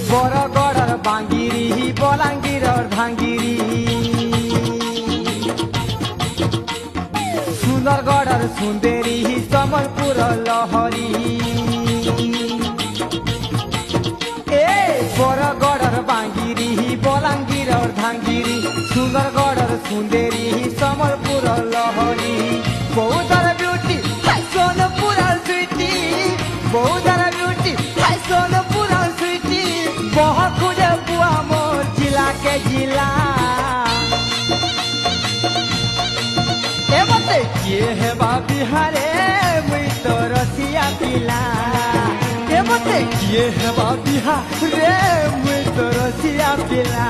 বরগড়র বাঙ্গিরি বলাঙ্গীরর ধাঙ্গিরি সুন্দরগড়র সুন্দেরি সম্বলপুর লহরি এ বরগড়র বাঙ্গিরি বলাঙ্গীরর ধাঙ্গিরি সুন্দরগড়র সুন্দেরি Sambalpur লহরি বৌদ্ধর beauty Sonpur Sweety বৌদ্ধর beauty Sonpur Sweety বহুকুড়ে বুয়া মোর জিলা के जिला ए बते किए है बा बिहारे मुई तो रसिया पिला ए बते किए है बा बिहारे मुई तो रसिया पिला